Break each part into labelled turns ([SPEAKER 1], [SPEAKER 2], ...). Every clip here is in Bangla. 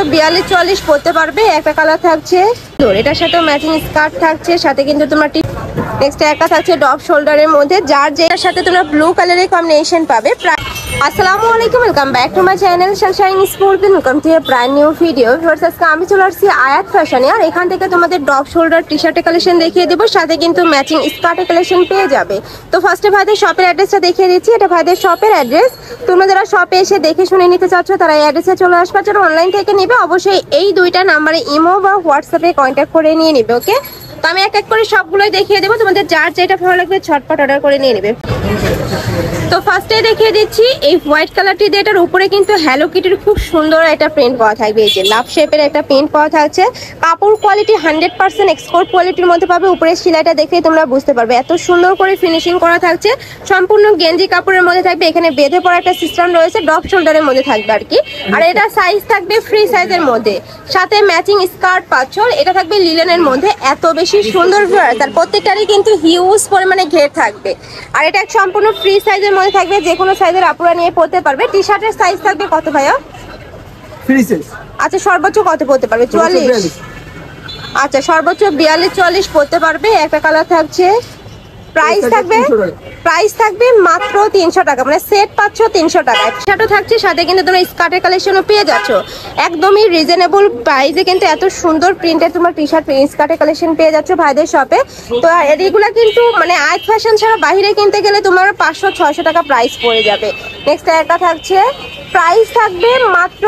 [SPEAKER 1] 42-44 পরতে পারবে। একটা কালার থাকছে এটার সাথে ম্যাচিং স্কার্ট থাকছে, সাথে কিন্তু তোমার নেক্সট একটা থাকছে ডপ শোল্ডারের মধ্যে, যার যেটার সাথে তোমরা ব্লু কালারের কম্বিনেশন পাবে। আসসালামু আলাইকুম, welcome back to my channel Sunshine sport, welcome to A brand new video. Viewers, আজকে আমি চলে আসছি আয়াত ফ্যাশনে, আর এখান থেকে তোমাদের ডপ শোল্ডার টি শার্টের কালেকশন দেখিয়ে দেবো, সাথে কিন্তু ম্যাচিং স্কার্টের কালেকশন পেয়ে যাবে। তো ফার্স্টে ভাইদের শপের অ্যাড্রেসটা দেখিয়ে দিচ্ছি। এটা ভাইদের শপের অ্যাড্রেস। তোমরা যারা শপে এসে দেখে শুনে নিতে চাচ্ছ তারা এই অ্যাড্রেসে চলে আসবে। যারা অনলাইন থেকে নিবে অবশ্যই এই দুইটা নাম্বারে ইমো বা হোয়াটসঅ্যাপে কন্ট্যাক্ট করে নিয়ে নিবে। ওকে, তো আমি এক এক করে সবগুলোই দেখিয়ে দেবো, তোমাদের যার যেটা ভালো লাগবে ঝটপট অর্ডার করে নিয়ে নেবে। তো ফার্স্টে দেখিয়ে দিচ্ছি এই হোয়াইট কালারটি দিয়ে, এটার উপরে কিন্তু হ্যালো কিটির খুব সুন্দর একটা প্রিন্ট করা থাকবে। এই যে লাভ শেপের একটা প্রিন্ট করা থাকছে। কাপড় কোয়ালিটি 100% এক্সপোর্ট কোয়ালিটির মধ্যে পাবে। উপরে সেলাইটা দেখলেই তোমরা বুঝতে পারবে এত সুন্দর করে ফিনিশিং করা থাকছে। সম্পূর্ণ গেঞ্জি কাপড়ের মধ্যে থাকবে। এখানে বেঁধে পড়া একটা সিস্টেম রয়েছে, ডপ শোল্ডারের মধ্যে থাকবে আর কি। আর এটা সাইজ থাকবে ফ্রি সাইজের মধ্যে, সাথে ম্যাচিং স্কার্ট পাচ্ছ। এটা থাকবে লিলেনের মধ্যে, এত বেশি সুন্দর। তার প্রত্যেকটারই কিন্তু হিউজ পরিমাণে ঘের থাকবে। আর এটা সম্পূর্ণ ফ্রি সাইজের মধ্যে থাকবে, যে কোনো সাইজের আপুরা নিয়ে পড়তে পারবে। টি শার্টের সাইজ থাকবে কত ভাইয়া?
[SPEAKER 2] Free size.
[SPEAKER 1] আচ্ছা, সর্বোচ্চ কত পড়তে পারবে? 44। আচ্ছা, সর্বোচ্চ 42-44 পড়তে পারবে। একটা কালার থাকছে। প্রাইস থাকবে মাত্র 300 টাকা, মানে সেট পাচ্ছ 300 টাকায়। শার্টও থাকছে, সাথে কিন্তু তোমরা স্কার্টের কালেকশনও পেয়ে যাচ্ছ একদমই রিজনেবল প্রাইসে। কিন্তু এত সুন্দর প্রিন্টের তোমার টি শার্ট স্কার্টের কালেকশন পেয়ে যাচ্ছ ভাইদের শপে। তো এগুলা কিন্তু মানে আয়াত ফ্যাশন ছাড়া বাইরে কিনতে গেলে তোমার 500-600 টাকা প্রাইস পড়ে যাবে। নেক্সট একটা থাকছে, প্রাইস থাকবে মাত্র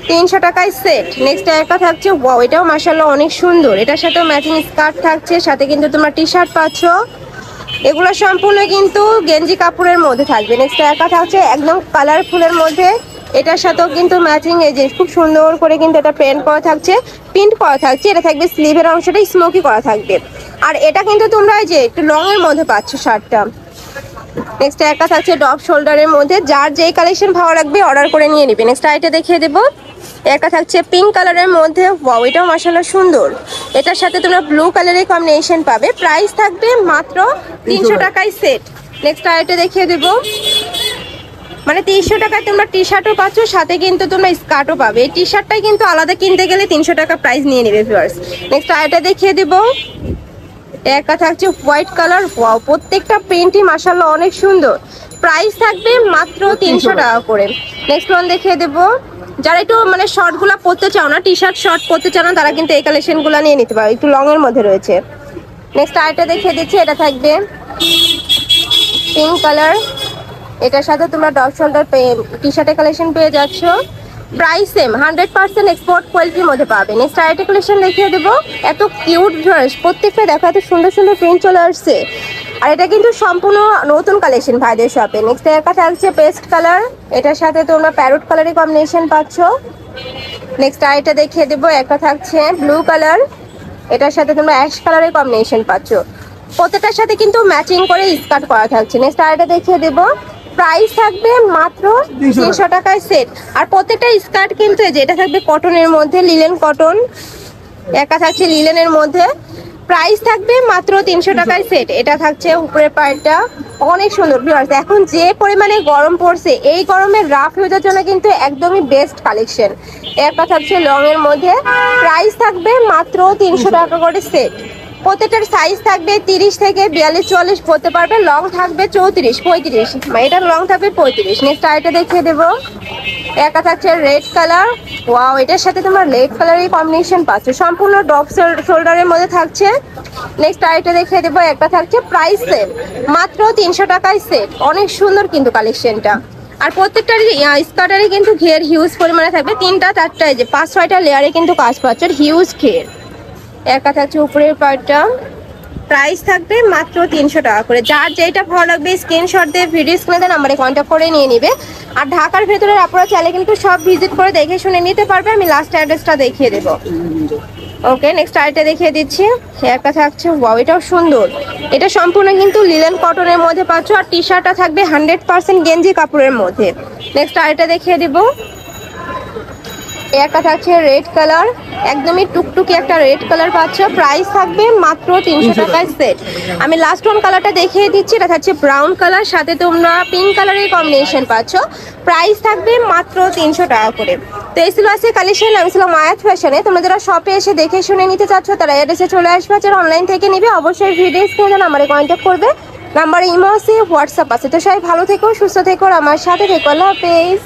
[SPEAKER 1] 300 টাকায় সেট। নেক্সট একটা থাকছে, ওয়াও, এটাও মাশাআল্লাহ অনেক সুন্দর। এটার সাথেও ম্যাচিং স্কার্ট থাকছে, সাথে কিন্তু তোমরা টি শার্ট পাচ্ছ। এগুলো সম্পূর্ণ কিন্তু গেঞ্জি কাপড়ের মধ্যে থাকবে। নেক্সট একটা থাকছে একদম কালারফুলের মধ্যে, এটার সাথেও কিন্তু ম্যাচিং এই যে খুব সুন্দর করে কিন্তু এটা প্রিন্ট করা থাকছে, এটা থাকবে স্লিভের অংশটা স্মোকি করা থাকবে। আর এটা কিন্তু তোমরা এই যে একটু লং এর মধ্যে পাচ্ছ শার্টটা। নেক্সট একটা থাকছে ডপ শোল্ডারের মধ্যে, যার যেই কালেকশন ভালো লাগবে অর্ডার করে নিয়ে নিবে। নেক্সট আইটা দেখিয়ে দেবো। একটা থাকছে পিঙ্ক কালারের মধ্যে, ওয়াও, এটাও মাশাআল্লাহ সুন্দর। এটার সাথে তোমরা ব্লু কালারের কম্বিনেশন পাবে। প্রাইস থাকবে মাত্র 300 টাকায় সেট। নেক্সট আইটা দেখিয়ে দেবো, মানে 300 টাকায় তোমরা টি শার্টও পাচ্ছ, সাথে কিন্তু তোমরা স্কার্টও পাবে। এই টি শার্টটাই কিন্তু আলাদা কিনতে গেলে 300 টাকা প্রাইস নিয়ে নেবে ভিউয়ার্স। নেক্সট আইটা দেখিয়ে দেবো। একটা থাকছে হোয়াইট কালার, ওয়াও, প্রত্যেকটা প্রিন্টই মাশাআল্লাহ অনেক সুন্দর। প্রাইস থাকবে মাত্র 300 টাকা করে। নেক্সট ওয়ান দেখিয়ে দেবো। যারা একটু মানে শর্টগুলো পরতে চাও না, টি শার্ট শর্ট পরতে চাও না, তারা কিন্তু এই কালেকশনগুলো নিয়ে নিতে পারো, একটু লং এর মধ্যে রয়েছে। নেক্সট আরেকটা দেখিয়ে দিচ্ছি। এটা থাকবে পিঙ্ক কালার, এটার সাথে তোমরা ডপ শোল্ডার টি শার্টের কালেকশন পেয়ে যাচ্ছ। প্রাইস সেম, 100% এক্সপোর্ট কোয়ালিটির মধ্যে পাবে। নেক্সট আরেকটা কালেকশন দেখিয়ে দেবো। এত কিউট ড্রেস, প্রত্যেকটা দেখো এত সুন্দর সুন্দর প্রিন্ট চলে আসছে। আর এটা কিন্তু সম্পূর্ণ নতুন কালেকশন ভাইদের শপে। নেক্সট একটা থাকছে পেস্ট কালার, এটার সাথে তোমরা প্যারোট কালারের কম্বিনেশন পাচ্ছ। নেক্সট আরেকটা দেখিয়ে দেবো। একটা থাকছে ব্লু কালার, এটার সাথে তোমরা অ্যাশ কালারের কম্বিনেশন পাচ্ছ। প্রত্যেকটার সাথে কিন্তু ম্যাচিং করে স্কার্ট করা থাকছে। নেক্সট আরেকটা দেখিয়ে দেবো। প্রাইস থাকবে মাত্র 300 টাকায় সেট। আর প্রত্যেকটা স্কার্ট কিন্তু যেটা থাকবে কটনের মধ্যে, লিলেন কটন। একটা থাকছে লিলেনের মধ্যে, প্রাইস থাকবে মাত্র 300 টাকায় সেট। এটা থাকছে উপরের পার্টটা, অনেক সুন্দর। ভিউয়ার্স, এখন যে পরিমাণে গরম পড়ছে, এই গরমে রাফ ইউজের জন্য কিন্তু একদমই বেস্ট কালেকশন। একটা থাকছে লং এর মধ্যে, প্রাইস থাকবে মাত্র 300 টাকা করে সেট। প্রত্যেকটার সাইজ থাকবে 30 থেকে 42-44 পড়তে পারবে। লং থাকবে 34-35, এটার লং থাকবে 35। নেক্সট আইটা দেখিয়ে দেবো। একটা থাকছে রেড কালার, ওয়াও, এটার সাথে তোমার রেড কালারের কম্বিনেশন পাচ্ছ, সম্পূর্ণ ডপ শোল্ডারের মধ্যে থাকছে। নেক্সট আইটা দেখিয়ে দেবো। একটা থাকছে প্রাইস সেম, মাত্র 300 টাকায় সেট। অনেক সুন্দর কিন্তু কালেকশনটা। আর প্রত্যেকটারই স্কার্টারই কিন্তু ঘের হিউজ পরিমাণে থাকবে, 3টা-4টা, এই যে 5-6টা লেয়ারে কিন্তু কাজ পাচ্ছ, হিউজ ঘের। একটা থাকছে উপরের পার্টটা, প্রাইস থাকবে মাত্র 300 টাকা করে। যার যেটা ভালো লাগবে স্ক্রিনশট দিয়ে ভিডিও স্ক্রিনে দেন নাম্বারে কন্ট্যাক্ট করে নিয়ে নিবে। আর ঢাকার ভেতরে আপনারা চাইলে কিন্তু সব ভিজিট করে দেখে শুনে নিতে পারবে। আমি লাস্ট অ্যাড্রেসটা দেখিয়ে দেবো। ওকে, নেক্সট আরেকটা দেখিয়ে দিচ্ছি। একটা থাকছে, ওয়াও, এটাও সুন্দর। এটা সম্পূর্ণ কিন্তু লিলেন কটনের মধ্যে পাচ্ছ। আর টি শার্টটা থাকবে 100% গেঞ্জি কাপড়ের মধ্যে। নেক্সট আরেকটা দেখিয়ে দেবো। একটা থাকছে রেড কালার, একদমই টুকটুকি একটা রেড কালার পাচ্ছ। প্রাইস থাকবে মাত্র 300 টাকায় সেট। আমি লাস্ট ওয়ান কালারটা দেখিয়ে দিচ্ছি। এটা থাকছে ব্রাউন কালার, সাথে তোমরা পিঙ্ক কালারের কম্বিনেশন পাচ্ছ। প্রাইস থাকবে মাত্র 300 টাকা করে। তো এই ছিল আজকে কালেকশন। আমি ছিলাম মায়াত ফ্যাশনে। তোমরা যারা শপে এসে দেখে শুনে নিতে চাচ্ছ তারা অ্যাড্রেসে চলে আসবে, যারা অনলাইন থেকে নিবে অবশ্যই ভিডিও স্ক্রিনে নাম্বারে কন্ট্যাক্ট করবে। নাম্বারে ইমো আছে, হোয়াটসঅ্যাপ আছে। তো সবাই ভালো থেকো, সুস্থ থেকো, আমার সাথে থেকো। আল্লাহ হাফেজ।